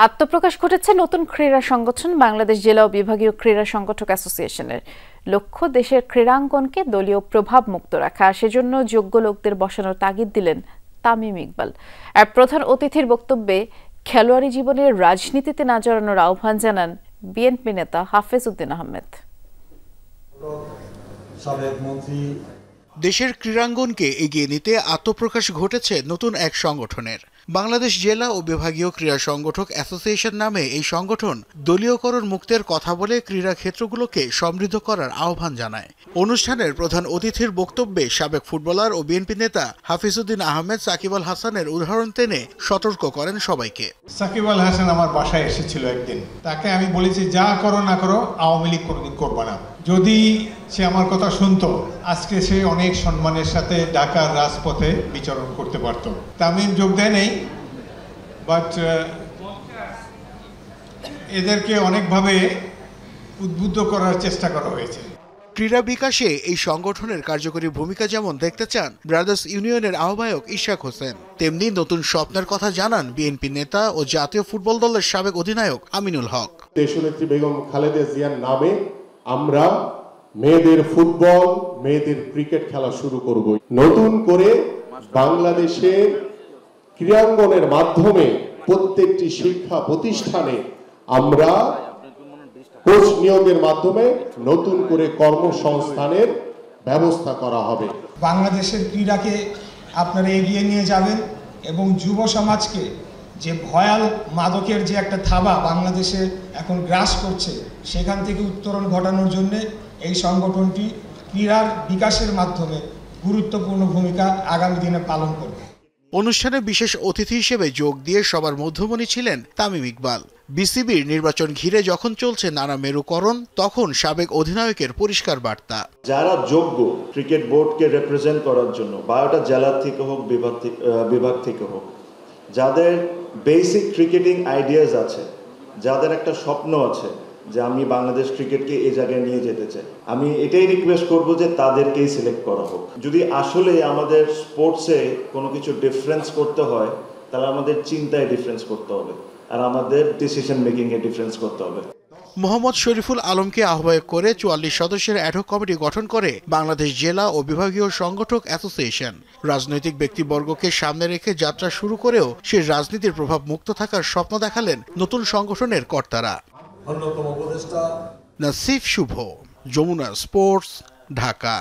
আত্মপ্রকাশ ঘটেছে নতুন ক্রীড়া সংগঠন বাংলাদেশ জেলা ও বিভাগীয় ক্রীড়া সংগঠক অ্যাসোসিয়েশনের। লক্ষ্য দেশের ক্রীড়াঙ্গনকে দলীয় প্রভাব মুক্ত রাখা। সেজন্য যোগ্য লোকদের বসানোর তাগিদ দিলেন তামিম ইকবাল। আর প্রধান অতিথির বক্তব্যে খেলোয়াড়ি জীবনের রাজনীতিতে না জড়ানোর আহ্বান জানান বিএনপি নেতা হাফেজ উদ্দিন আহমেদ। দেশের ক্রীড়াঙ্গনকে এগিয়ে নিতে আত্মপ্রকাশ ঘটেছে নতুন এক সংগঠনের। বাংলাদেশ জেলা ও বিভাগীয় ক্রীড়া সংগঠক অ্যাসোসিয়েশন নামে এই সংগঠন দলীয়করণ মুক্তের কথা বলে ক্রীড়া ক্ষেত্রগুলোকে সমৃদ্ধ করার আহ্বান জানায়। অনুষ্ঠানের প্রধান অতিথির বক্তব্যে সাবেক ফুটবলার ও বিএনপি নেতা হাফিজ উদ্দিন আহমেদ সাকিব আল হাসানের উদাহরণ টেনে সতর্ক করেন সবাইকে। সাকিব আল হাসান আমার বাসায় এসেছিল একদিন, তাকে আমি বলেছি যা করো না করো আওয়ামী লীগ করবা না। যদি সে আমার কথা শুনতো আজকে সে অনেক সম্মানের সাথে ঢাকার রাজপথে বিচরণ করতে পারত। তামিম যোগ দেয় নেই, বাট এদেরকে অনেকভাবে উদ্বুদ্ধ করার চেষ্টা করা হয়েছে। ক্রীড়া বিকাশে এই সংগঠনের কার্যকরী ভূমিকা যেমন দেখতে চান ব্রাদার্স ইউনিয়নের আহ্বায়ক ইশাক হোসেন, তেমনি নতুন স্বপ্নের কথা জানান বিএনপি নেতা ও জাতীয় ফুটবল দলের সাবেক অধিনায়ক আমিনুল হক। দেশনেত্রী বেগম খালেদা জিয়ার নামে আমরা মেয়েদের ফুটবল, মেয়েদের ক্রিকেট খেলা শুরু করব। নতুন করে বাংলাদেশের ক্রীড়াঙ্গনের মাধ্যমে প্রত্যেকটি শিক্ষা প্রতিষ্ঠানে আমরা কোচ নিয়োগের মাধ্যমে নতুন করে কর্মসংস্থানের ব্যবস্থা করা হবে। বাংলাদেশের ক্রীড়াকে আপনারা এগিয়ে নিয়ে যাবেন এবং যুব সমাজকে যে ভয়াল মাদকের যে একটা থাবা বাংলাদেশে এখন গ্রাস করছে সেখান থেকে উত্তরণ ঘটানোর জন্য এই সংগঠনটি ক্রীড়ার বিকাশের মাধ্যমে গুরুত্বপূর্ণ ভূমিকা আগামী দিনে পালন করবে। অনুষ্ঠানে বিশেষ অতিথি হিসেবে যোগ দিয়ে সবার মধ্যমণি ছিলেন তামিম ইকবাল। বিসিবির নির্বাচন ঘিরে যখন চলছে নানা মেরুকরণ, তখন সাবেক অধিনায়কের পরিষ্কার বার্তা, যারা যোগ্য ক্রিকেট বোর্ডকে রিপ্রেজেন্ট করার জন্য, বা ওটা জেলা থেকে হোক বিভাগ থেকে হোক, যাদের বেসিক ক্রিকেটিং আইডিয়াস আছে, যাদের একটা স্বপ্ন আছে যে আমি বাংলাদেশ ক্রিকেটকে এই জায়গায় নিয়ে যেতে চাই, আমি এটাই রিকোয়েস্ট করব যে তাদেরকেই সিলেক্ট করা হোক। যদি আসলে আমাদের স্পোর্টসে কোনো কিছু ডিফারেন্স করতে হয়, তাহলে আমাদের চিন্তায় ডিফারেন্স করতে হবে আর আমাদের ডিসিশন মেকিংয়ে ডিফারেন্স করতে হবে। মোহাম্মদ শরীফুল আলমকে আহ্বায়ক করে 44 সদস্যের অ্যাডহক কমিটি গঠন করে বাংলাদেশ জেলা ও বিভাগীয় সংগঠক অ্যাসোসিয়েশন। রাজনৈতিক ব্যক্তিবর্গকে সামনে রেখে যাত্রা শুরু করেও সে রাজনীতির প্রভাব মুক্ত থাকার স্বপ্ন দেখালেন নতুন সংগঠনের কর্তারা। অন্যতম উপদেষ্টা নাসিফ শুভ, যমুনা স্পোর্টস, ঢাকা।